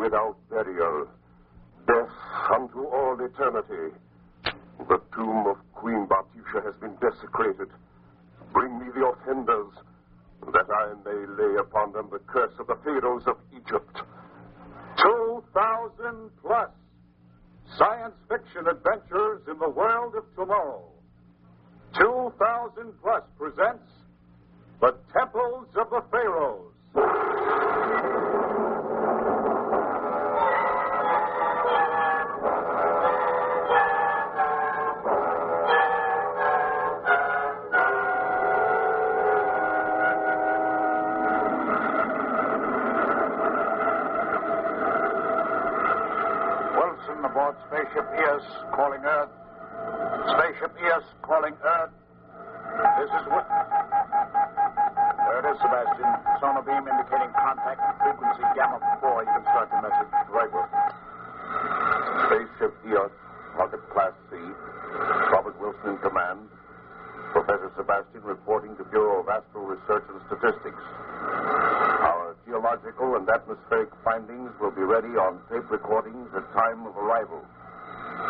without burial. Death unto all eternity. The tomb of Queen Batisha has been desecrated. Bring me the offenders, that I may lay upon them the curse of the Pharaohs of Egypt. 2,000 plus science fiction adventures in the world of tomorrow. 2,000 plus presents The Temples of the Pharaohs. Aboard Spaceship ES calling Earth. Spaceship ES calling Earth. This is what... There it is, Sebastian. Sonar beam indicating contact with frequency gamma 4. You can start the message. Right, Wilson. Spaceship ES, Rocket Class C. Robert Wilson in command. Professor Sebastian reporting to Bureau of Astral Research and Statistics. Our geological and atmospheric findings will be ready on tape recordings at time of arrival.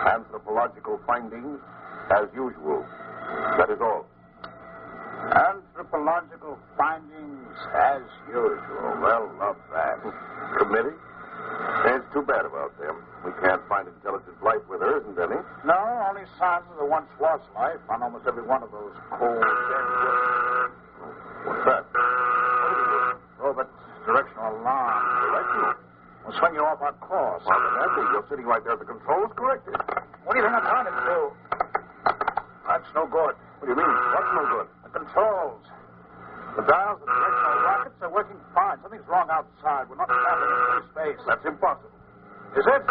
Anthropological findings, as usual. That is all. Anthropological findings, as usual. Well, not bad. Committee? It's too bad about them. We can't find intelligent life where there isn't any. No, only signs of there once was life on almost every one of those cold, dead worlds. What's that? Robot directional alarm. Directional? We'll swing you off our course. Well, then that's it. You're sitting right there at the controls. Corrected. What do you think I'm trying to do? That's no good. What do you mean? What's no good? The controls. The dials of the directional rockets are working fine. Something's wrong outside. We're not traveling in free space. That's impossible. Is it?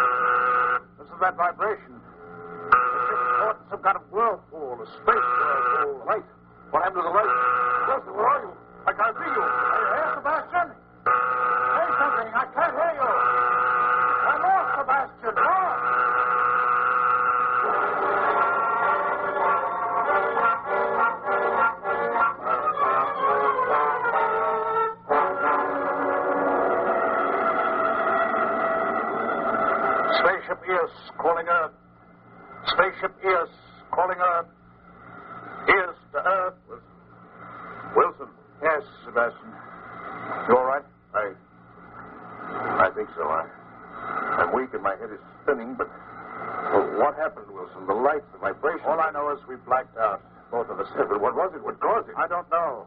Listen to that vibration. It's caught in some kind of whirlpool, a space whirlpool. Light. What happened to the light? Wilson, where are you? I can't see you. Are you here, Sebastian? Say something. I can't hear you. I'm lost, Sebastian. Lost. Spaceship ES calling Earth. Spaceship ES calling Earth. ES to Earth. Wilson. Yes, Sebastian. You all right? I think so. I'm weak and my head is spinning, but what happened, Wilson? The lights, the vibration. All I know is we blacked out. Both of us. Yeah, but what was it? What caused it? I don't know.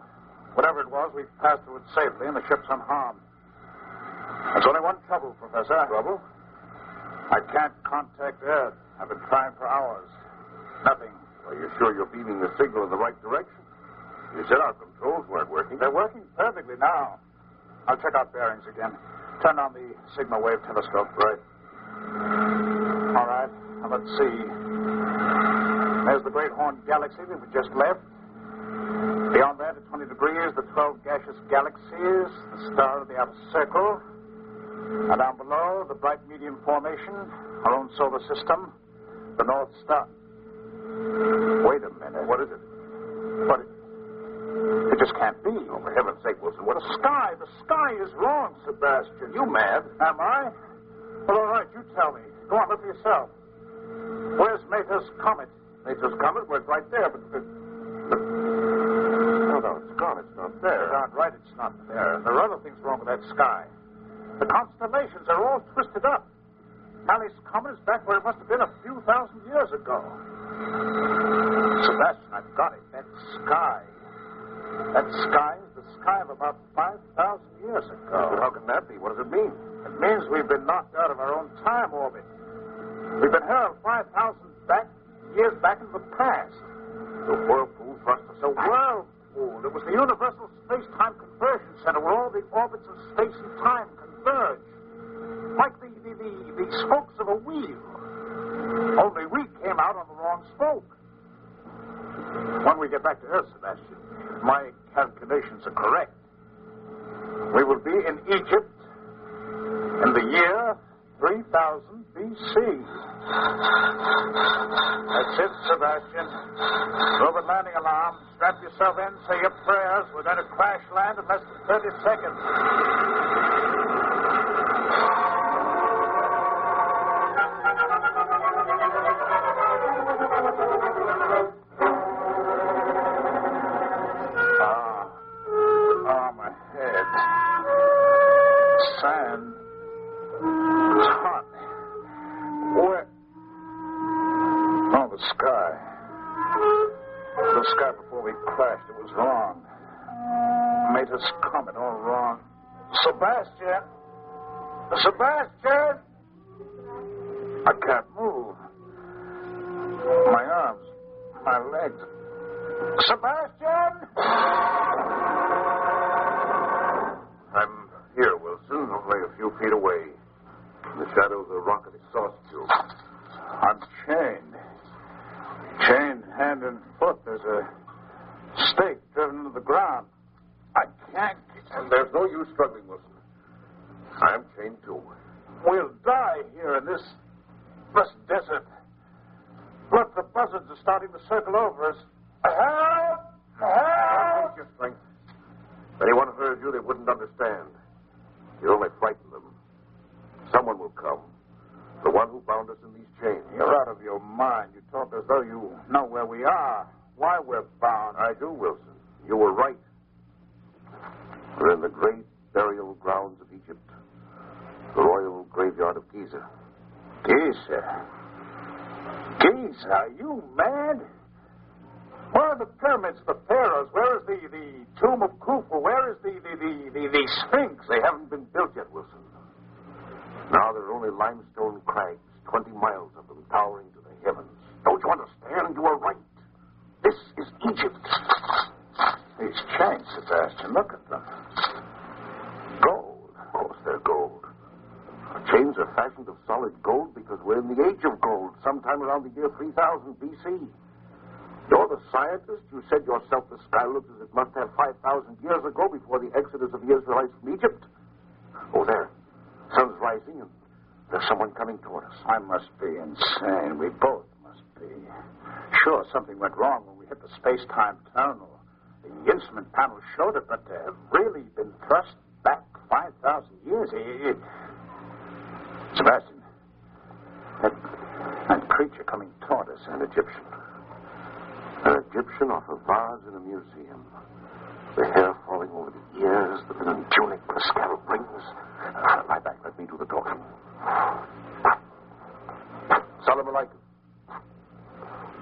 Whatever it was, we passed through it safely and the ship's unharmed. There's only one trouble, Professor. Trouble? I can't contact Earth. I've been trying for hours. Nothing. Are you sure you're beaming the signal in the right direction? You said our controls weren't working. They're working perfectly now. I'll check out bearings again. Turn on the sigma wave telescope. Right. All right. Now let's see. There's the Great Horn Galaxy that we just left. Beyond that, at 20 degrees, the 12 gaseous galaxies, the star of the outer circle. And down below, the bright medium formation, our own solar system, the North Star. Wait a minute. What is it? But it just can't be. Oh, for heaven's sake, Wilson, what The sky is wrong, Sebastian. You mad? Am I? Well, all right, you tell me. Go on, look for yourself. Where's Mater's Comet? Nature's Comet? Well, it's right there, but... Oh, no, it's gone. It's not there. You're right, it's not there. There are other things wrong with that sky. The constellations are all twisted up. Halley's Comet is back where it must have been a few thousand years ago. Sebastian, I've got it. That sky is the sky of about 5,000 years ago. But how can that be? What does it mean? It means we've been knocked out of our own time orbit. We've been hurled 5,000 years back into the past. The whirlpool thrust us The whirlpool. It was the universal space-time conversion center where all the orbits of space and time converge. Like the spokes of a wheel. Only we came out on the wrong spoke. When we get back to Earth, Sebastian, my calculations are correct. We will be in Egypt in the year 3000 B.C. That's it, Sebastian. Robot landing alarm. Strap yourself in, say your prayers. We're going to crash land in less than 30 seconds. man. It's hot. Where? Oh, the sky. The sky before we crashed. It was wrong. Made us comet all wrong. Sebastian! Sebastian! I can't move. My arms, my legs. Sebastian! I'm here, Wilson, only a few feet away. In the shadow of the rocket exhaust tube. I'm chained. Chained hand and foot. There's a stake driven into the ground. I can't. And there's no use struggling, Wilson. I'm chained too. We'll die here in this desert. Look, the buzzards are starting to circle over us. Help! Help! Take your strength. If anyone heard you, they wouldn't understand. You only frighten them. Someone will come. The one who bound us in these chains. You're out of your mind. You talk as though you know where we are, why we're bound. I do, Wilson. You were right. We're in the great burial grounds of Egypt. The royal graveyard of Giza. Giza? Giza? Are you mad? Where are the pyramids of the Pharaohs? Where is the tomb of Khufu? Where is the Sphinx? They haven't been built yet, Wilson. Now there are only limestone crags, 20 miles of them towering to the heavens. Don't you understand? You are right. This is Egypt. These chains, Sebastian, look at them. Gold. Of course they're gold. Our chains are fashioned of solid gold because we're in the age of gold, sometime around the year 3000 BC. You're the scientist. You said yourself the sky looks as it must have 5,000 years ago before the exodus of the Israelites from Egypt. Oh, there. Sun's rising, and there's someone coming toward us. I must be insane. We both must be. Sure, something went wrong when we hit the space-time tunnel. The instrument panel showed it, but to have really been thrust back 5,000 years. Sebastian, that creature coming toward us, an Egyptian. An Egyptian off a vase in a museum. The hair falling over the ears, the linen tunic, the scallop rings. Lie back, let me do the talking. Salam alaikum.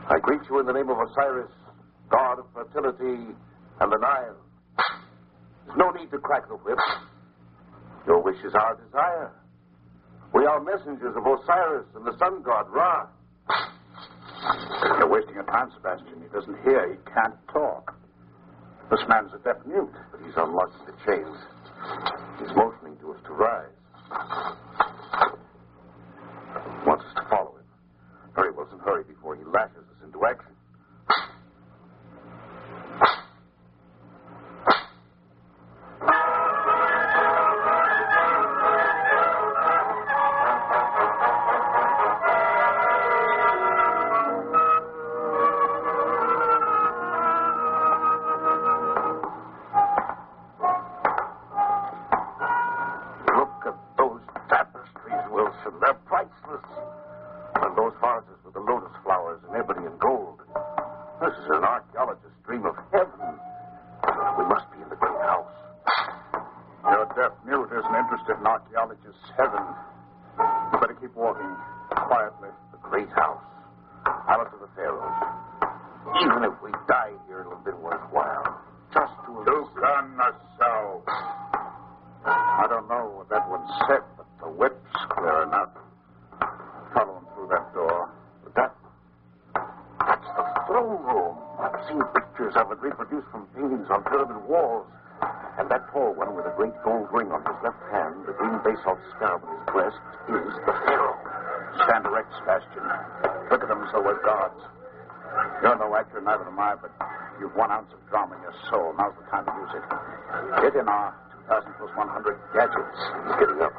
I greet you in the name of Osiris, god of fertility and the Nile. There's no need to crack the whip. Your wish is our desire. We are messengers of Osiris and the sun god, Ra. You're wasting your time, Sebastian. He doesn't hear. He can't talk. This man's a deaf mute. But he's unlocking the chains. He's motioning to us to rise. He wants us to follow him. Hurry, Wilson, hurry before he lashes us into action. Heaven. You better keep walking quietly. The great house. Palace of the Pharaohs. Even if we die here, it'll have been worthwhile. Just to have... I don't know what that one said, but the whip's clear enough. Follow him through that door. That's the throne room. I've seen pictures of it reproduced from paintings on pyramid walls. And that tall one with a great gold ring on his left hand, the green basalt scarab on his breast, is the Pharaoh. Stand erect, Sebastian. Look at them as though we're gods. You're no actor, neither am I, but you've 1 ounce of drama in your soul. Now's the time to use it. Get in our 2,000 plus 100 gadgets. He's getting up.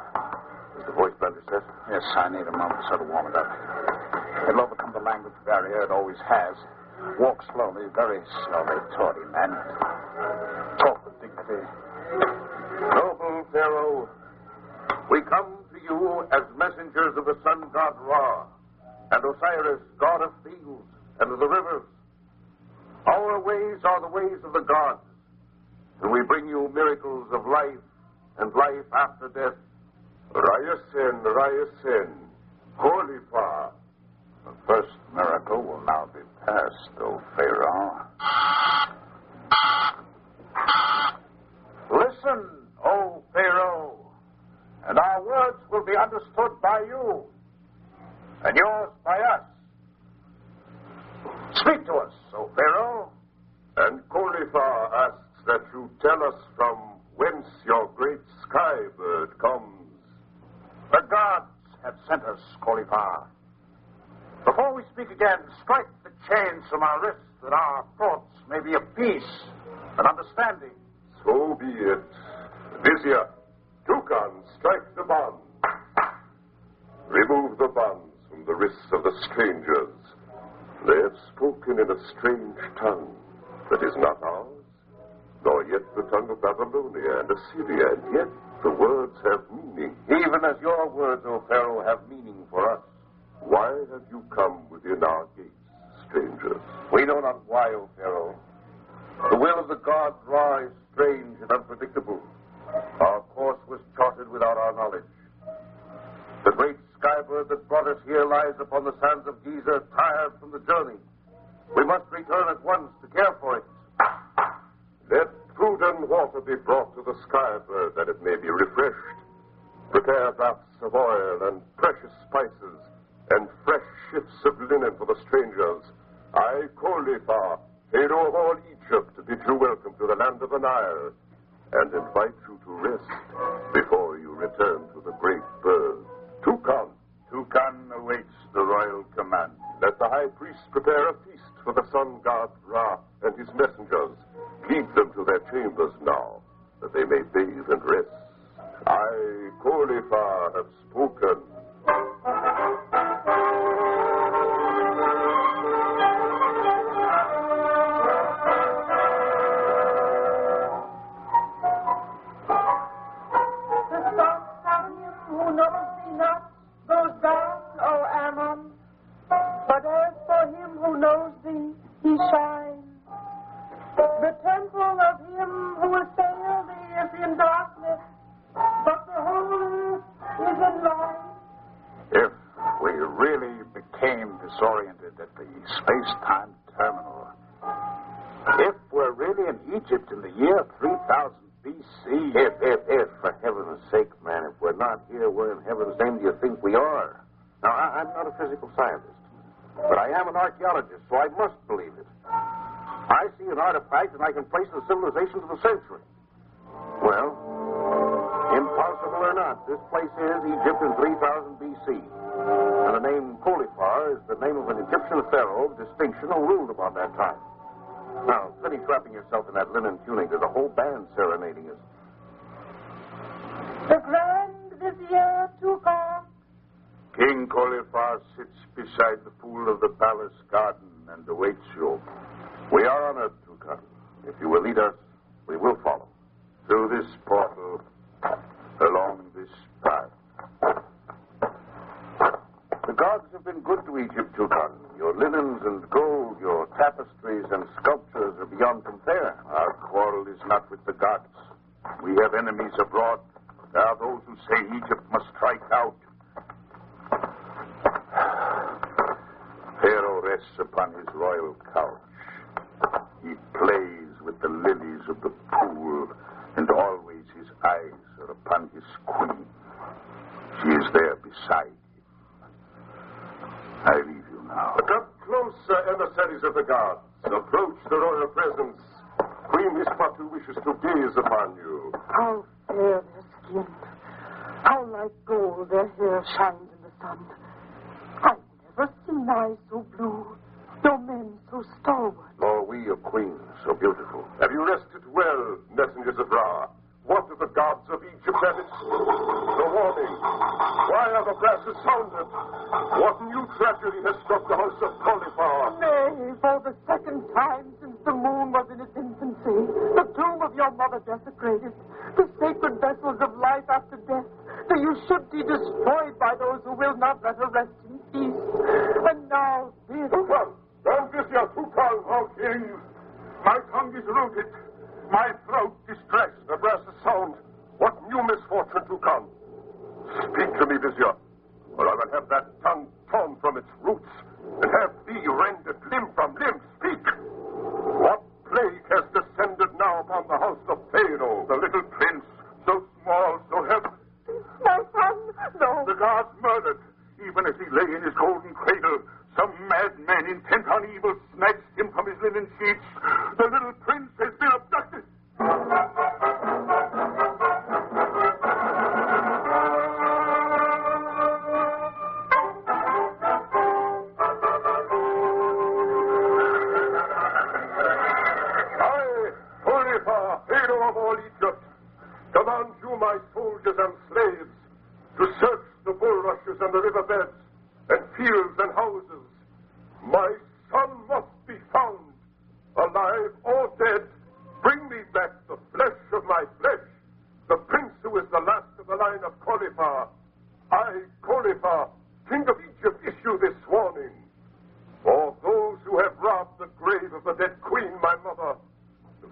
Is the voice better, Seth? Yes, I need a moment so to warm it up. It'll overcome the language barrier. It always has. Walk slowly, very slowly toward him, and talk with dignity. Noble Pharaoh, we come to you as messengers of the sun god Ra and Osiris, god of fields and of the rivers. Our ways are the ways of the gods, and we bring you miracles of life and life after death Ryerson, Holy Far. The first miracle will now be past, O Pharaoh. Listen, O Pharaoh, and our words will be understood by you, and yours by us. Speak to us, O Pharaoh. And Kolifar asks that you tell us from whence your great sky bird comes. The gods have sent us, Kolifar. Before we speak again, strike the chains from our wrists that our thoughts may be of peace and understanding. So be it. Vizier, Toucan, strike the bonds. Remove the bonds from the wrists of the strangers. They have spoken in a strange tongue that is not ours, nor yet the tongue of Babylonia and Assyria, and yet the words have meaning. Even as your words, O Pharaoh, have meaning for us. Why have you come within our gates, strangers? We know not why, O Pharaoh. The will of the gods Ra is strange and unpredictable. Our course was charted without our knowledge. The great skybird that brought us here lies upon the sands of Giza, tired from the journey. We must return at once to care for it. Let food and water be brought to the skybird that it may be refreshed. Prepare baths of oil and precious spices and fresh shifts of linen for the strangers. I, Kolifar, Pharaoh of all Egypt, bid you welcome to the land of the Nile and invite you to rest before you return to the great bird. Toucan. Toucan awaits the royal command. Let the high priest prepare a feast for the sun god Ra and his messengers. Lead them to their chambers now, that they may bathe and rest. I, Kolifar, have spoken. Disoriented at the space-time terminal. If we're really in Egypt in the year 3000 BC... If, for heaven's sake, man, if we're not here, where in heaven's name do you think we are? Now, I'm not a physical scientist, but I am an archaeologist, so I must believe it. I see an artifact, and I can place the civilizations of the century. Well, impossible or not, this place is Egypt in 3000 BC. And the name Kolifar is the name of an Egyptian pharaoh of distinction who ruled about that time. Now, finish wrapping yourself in that linen tunic. There's a whole band serenading us. The Grand Vizier Toucan. King Kolifar sits beside the pool of the palace garden and awaits you. We are honored, Toucan. If you will lead us, we will follow. Through this portal, along this path. The gods have been good to Egypt, Toucan. Your linens and gold, your tapestries and sculptures are beyond compare. Our quarrel is not with the gods. We have enemies abroad. There are those who say Egypt must strike out. Pharaoh rests upon his royal couch. He plays with the lilies of the pool, and always his eyes are upon his queen. She is there beside him. I leave you now. Come closer, emissaries of the gods. Approach the royal presence. Queen Hispatu wishes to gaze upon you. How fair their skin. How like gold their hair shines in the sun. I've never seen eyes so blue, nor men so stalwart. Nor we, a queen, so beautiful. Have you rested well, messengers of Ra? What do the gods of Egypt have in store? The warning. Why are the brasses sounded? What new tragedy has struck the house of Kolifar? Nay, for the second time since the moon was in its infancy, the tomb of your mother desecrated, the sacred vessels of life after death, that you should be destroyed by those who will not let her rest in peace. And now this... Toucan! Don't this your Toucan, O king! My tongue is rooted. My throat distressed. The brasses sound. What new misfortune, Toucan? Speak to me, Vizier, or I will have that tongue torn from its roots and have thee rended limb from limb. Speak! What plague has descended now upon the house of Pharaoh, the little prince, so small, so heavy? My son, no. The gods murdered, even as he lay in his golden cradle. Some madman intent on evil snatched him from his linen sheets. The little prince has been abducted. Pharaoh of all Egypt, command you, my soldiers and slaves, to search the bulrushes and the riverbeds and fields and houses. My son must be found, alive or dead. Bring me back the flesh of my flesh, the prince who is the last of the line of Khalifa. I, Khalifa, king of Egypt, issue this warning. For those who have robbed the grave of the dead queen, my mother,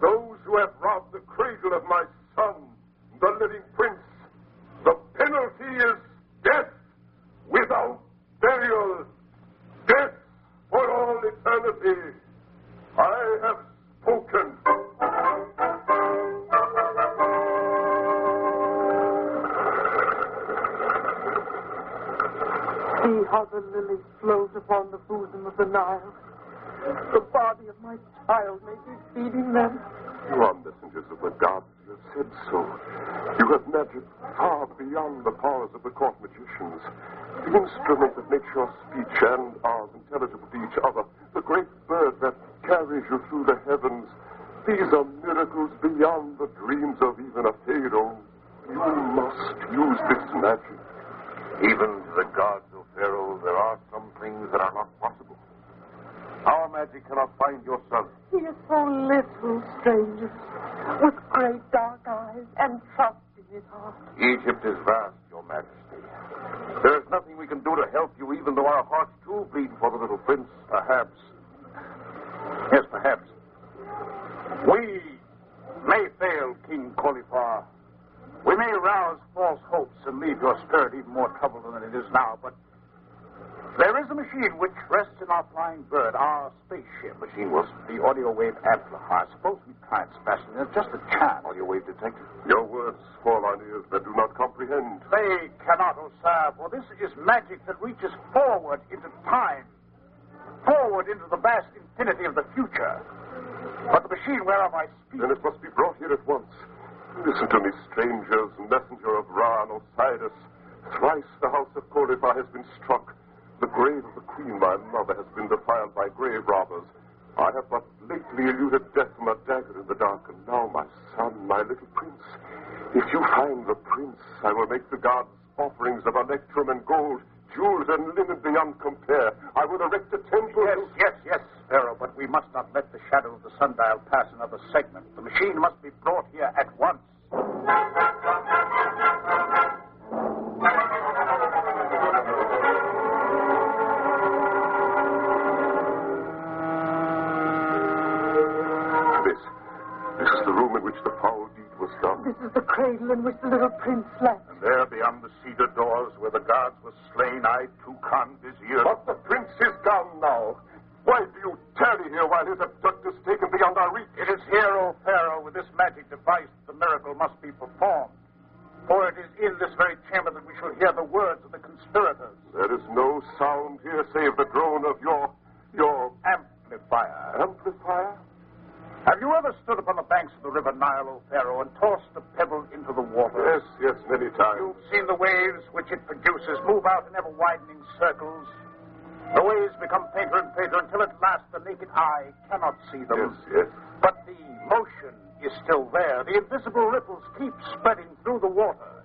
those who have robbed the cradle of my son, the living prince, the penalty is death without burial, death for all eternity. I have spoken. See how the lilies float upon the bosom of the Nile. The body of my child may be feeding them. You are messengers of the gods. You have said so. You have magic far beyond the powers of the court magicians. The instrument that makes your speech and ours intelligible to each other. The great bird that carries you through the heavens. These are miracles beyond the dreams of even a Pharaoh. You must use this magic. Even to the gods, O Pharaoh, there are some things that are not possible. Our magic cannot find your son. He is so little, stranger, with great dark eyes and trust in his heart. Egypt is vast, Your Majesty. There is nothing we can do to help you, even though our hearts too bleed for the little prince. Perhaps. Yes, perhaps. We may fail, King Khalifa. We may rouse false hopes and leave your spirit even more troubled than it is now, but there is a machine which rests in our flying bird, our spaceship machine was the audio wave amplifier. Suppose we try it, Sebastian. There's just a chance. Audio wave detector. Your words fall on ears that do not comprehend. They cannot, O sir, for this is magic that reaches forward into time, forward into the vast infinity of the future. But the machine whereof I speak... Then it must be brought here at once. Listen to me, strangers, messenger of Ra and Osiris. Thrice the house of Khalifa has been struck. The grave of the queen, my mother, has been defiled by grave robbers. I have but lately eluded death from a dagger in the dark, and now my son, my little prince. If you find the prince, I will make the gods offerings of electrum and gold, jewels and linen beyond compare. I will erect a temple. Yes, Pharaoh, but we must not let the shadow of the sundial pass another segment. The machine must be brought here at once. This is the room in which the foul deed was done. This is the cradle in which the little prince slept. And there, beyond the cedar doors where the gods were slain, I too can vizier. But the prince is gone now. Why do you tarry here while his abductors taken beyond our reach? It is here, O Pharaoh, with this magic device, the miracle must be performed. For it is in this very chamber that we shall hear the words of the conspirators. There is no sound here save the drone of your amplifier. Amplifier? Have you ever stood upon the banks of the river Nile, O Pharaoh, and tossed a pebble into the water? Yes, many times. You've seen the waves which it produces move out in ever-widening circles. The waves become fainter and fainter until at last the naked eye cannot see them. Yes. But the motion is still there. The invisible ripples keep spreading through the water,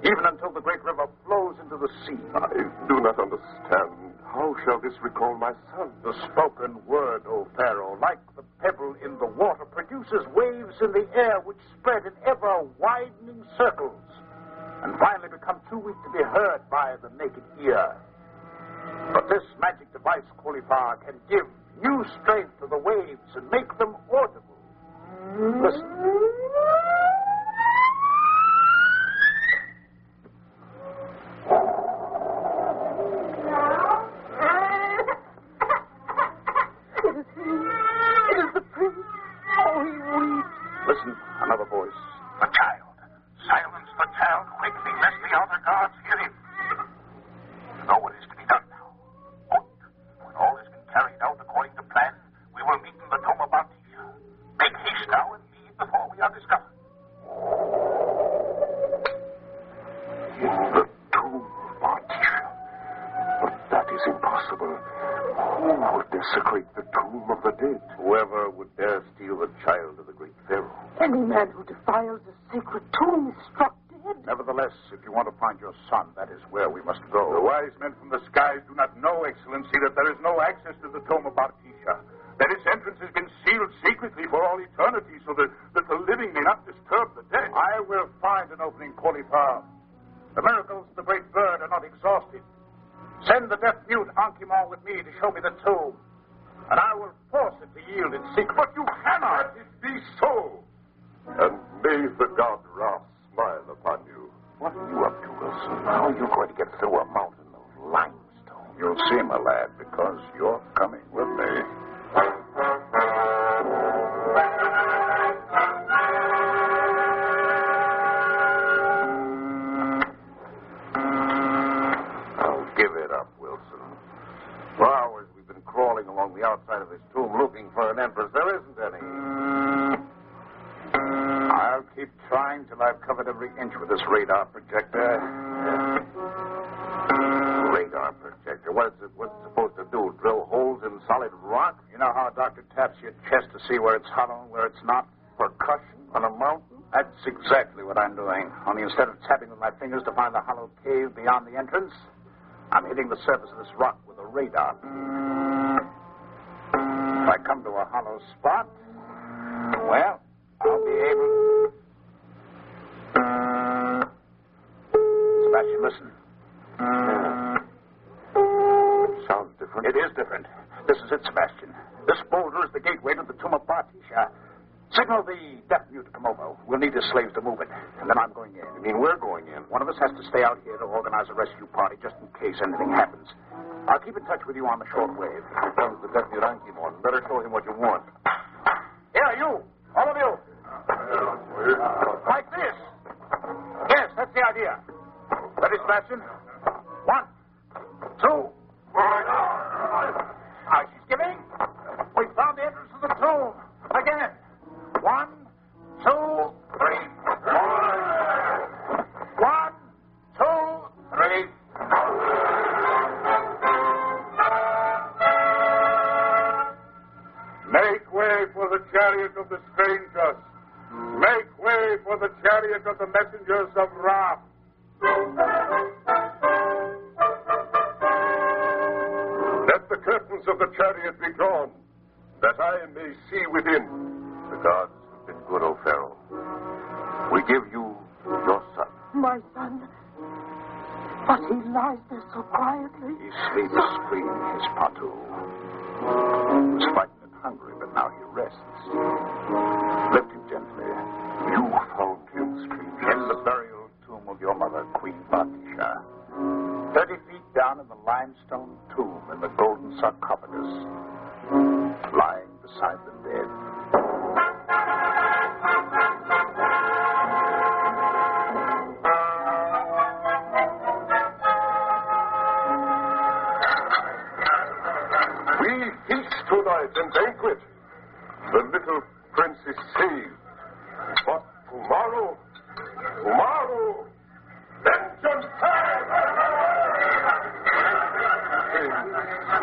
even until the great river flows into the sea. I do not understand. How shall this recall my son? The spoken word, O Pharaoh, like the pebble in the water, produces waves in the air which spread in ever-widening circles and finally become too weak to be heard by the naked ear. But this magic device, Khalifa, can give new strength to the waves and make them audible. Listen. the outer guards hear him. You know what is to be done now. Good. When all has been carried out according to plan, we will meet in the tomb of Artesia. Make haste now and leave before we are discovered. In the tomb of Artesia? But that is impossible. Who would desecrate the tomb of the dead? Whoever would dare steal the child of the great Pharaoh. Any man who defiles the sacred tomb is struck dead. Nevertheless, if you want to find your son, that is where we must go. The wise men from the skies do not know, Excellency, that there is no access to the tomb of Artesia. That its entrance has been sealed secretly for all eternity so that the living may not disturb the dead. I will find an opening, Pharaoh. The miracles of the great bird are not exhausted. Send the deaf-mute Ankh-Morpork with me to show me the tomb, and I will force it to yield in secret. But you cannot. Let it be so. And may the god Ra smile upon you. What are you up to, Wilson? How are you going to get through a mountain of limestone? You'll see, my lad, because you're coming with me. Along the outside of this tomb looking for an entrance. There isn't any. I'll keep trying till I've covered every inch with this radar projector. Radar projector? What's it supposed to do? Drill holes in solid rock? You know how a doctor taps your chest to see where it's hollow and where it's not? Percussion on a mountain? That's exactly what I'm doing. Only instead of tapping with my fingers to find a hollow cave beyond the entrance, I'm hitting the surface of this rock with a radar. If I come to a hollow spot, well, I'll be able... Sebastian, listen. It sounds different. It is different. This is it, Sebastian. This boulder is the gateway to the tomb of Artesia. Signal the deaf-mute to come over. We'll need his slaves to move it. And then I'm going in. You mean we're going in? One of us has to stay out here to organize a rescue party just in case anything happens. I'll keep in touch with you on the shortwave. Here comes the deaf-mute Ankh-Morpork. Better show him what you want. Here, you. All of you. Like this. Yes, that's the idea. Ready, Sebastian? 1, 2. Now, she's giving. We found the entrance to the tomb. Again. 1, 2, 3. 1, 2, 3. Make way for the chariot of the strangers. Make way for the chariot of the messengers of Ra. Let the curtains of the chariot be drawn, that I may see within. The gods have been good, O Pharaoh. We give you your son. My son. But he lies there so quietly. He sleeps clean his patu. He was frightened and hungry, but now he rests. Lift him gently. You found him, stranger. In the burial tomb of your mother, Queen Artesia. 30 feet down in the limestone tomb in the golden sarcophagus, lying beside the dead. We feast tonight and banquet. The little prince is saved. But tomorrow, vengeance time!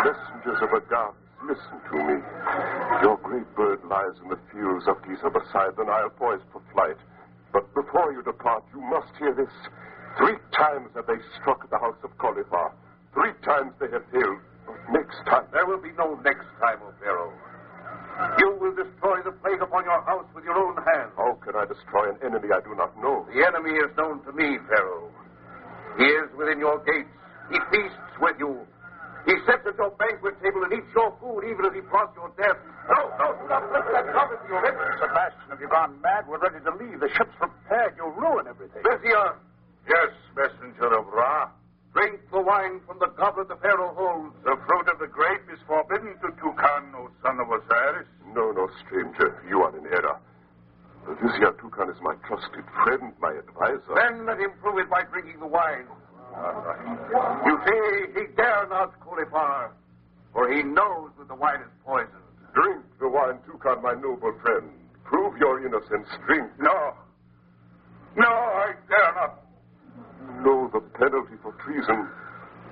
Messengers of the gods, listen to me. Your great bird lies in the fields of Giza beside the Nile, poised for flight. But before you depart, you must hear this. 3 times have they struck at the house of Khalifa. 3 times they have failed. But next time... There will be no next time, O Pharaoh. You will destroy the plague upon your house with your own hands. How can I destroy an enemy I do not know? The enemy is known to me, Pharaoh. He is within your gates. He feasts with you. He sits at your banquet table and eats your food even as he plots your death. No, do not lift that trumpet to your lips. Sebastian, have you gone mad? We're ready to leave. The ship's prepared. You'll ruin everything. Vizier. Yes, messenger of Ra. Drink the wine from the goblet the Pharaoh holds. The fruit of the grape is forbidden to Toucan, O son of Osiris. No, stranger. You are in error. Vizier Toucan is my trusted friend, my advisor. Then let him prove it by drinking the wine. You see, he dare not, Cauliflower, for he knows that the wine is poisoned. Drink the wine, Toucan, my noble friend. Prove your innocence. Drink. No. No, I dare not. Know the penalty for treason.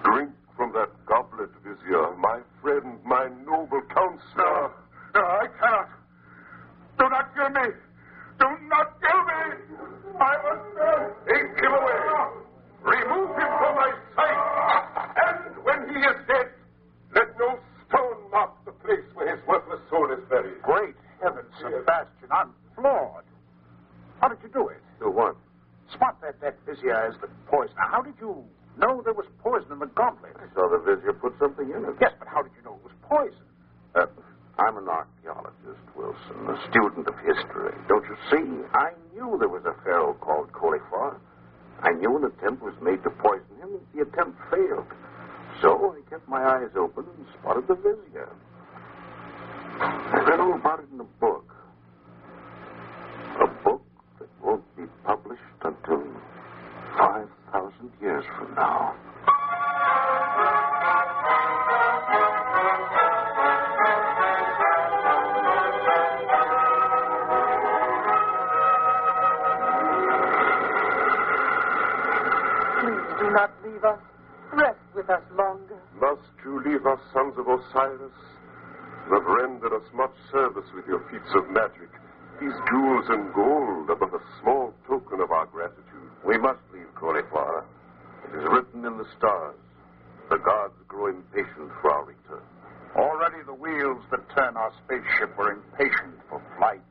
Drink from that goblet, Vizier, my friend, my noble counselor. No, I cannot. Do not kill me. Do not kill me. I must take him away. Remove him from my sight. And when he is dead, let no stone mark the place where his worthless soul is buried. Great heavens, Sebastian, I'm floored. How did you do it? Do what? Spot that Vizier as the poison. Now, how did you know there was poison in the goblet? I saw the Vizier put something in it. Yes, but how did you know it was poison? I'm an archaeologist, Wilson, a student of history. Don't you see? I knew there was a pharaoh called Cauliflower. I knew an attempt was made to poison him. The attempt failed. So I kept my eyes open and spotted the Vizier. I read all about it in a book. A book that won't be published until 5,000 years from now. Please do not leave us. Rest with us longer. Must you leave us, sons of Osiris? You have rendered us much service with your feats of magic. These jewels and gold are but a small token of our gratitude. We must leave Cauliflower. It is written in the stars. The gods grow impatient for our return. Already the wheels that turn our spaceship were impatient for flight.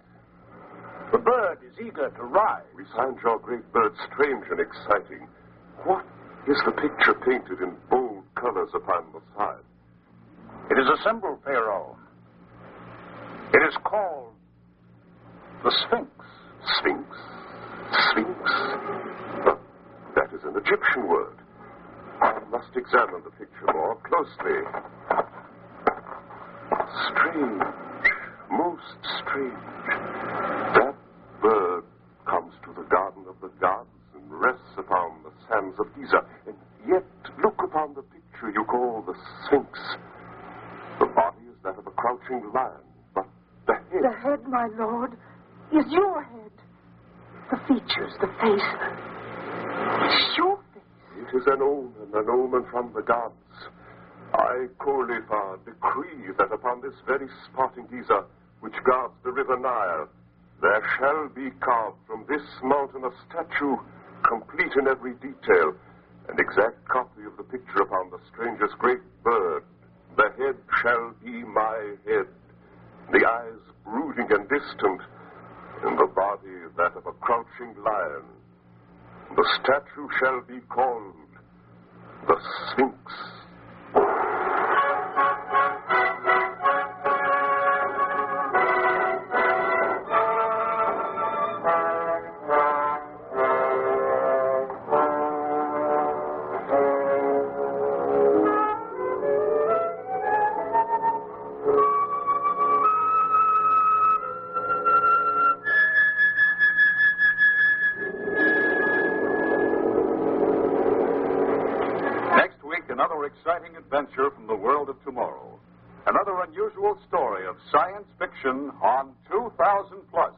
The bird is eager to rise. We find your great bird strange and exciting. What is the picture painted in bold colors upon the side? It is a symbol, Pharaoh. It is called the Sphinx. Sphinx? Sphinx? But that is an Egyptian word. I must examine the picture more closely. Strange. Most strange. That bird comes to the garden of the gods and rests upon the sands of Giza. And yet, look upon the picture you call the Sphinx. The body is that of a crouching lion, but the head... The head, my lord, is your head. The features, the face. It's your face. It is an omen from the gods. I, Cauliflower, decree that upon this very spot in Giza, which guards the river Nile, there shall be carved from this mountain a statue, complete in every detail, an exact copy of the picture upon the stranger's great bird. The head shall be my head, the eyes brooding and distant, and the body that of a crouching lion. The statue shall be called the Sphinx. Another exciting adventure from the world of tomorrow. Another unusual story of science fiction on 2000 Plus.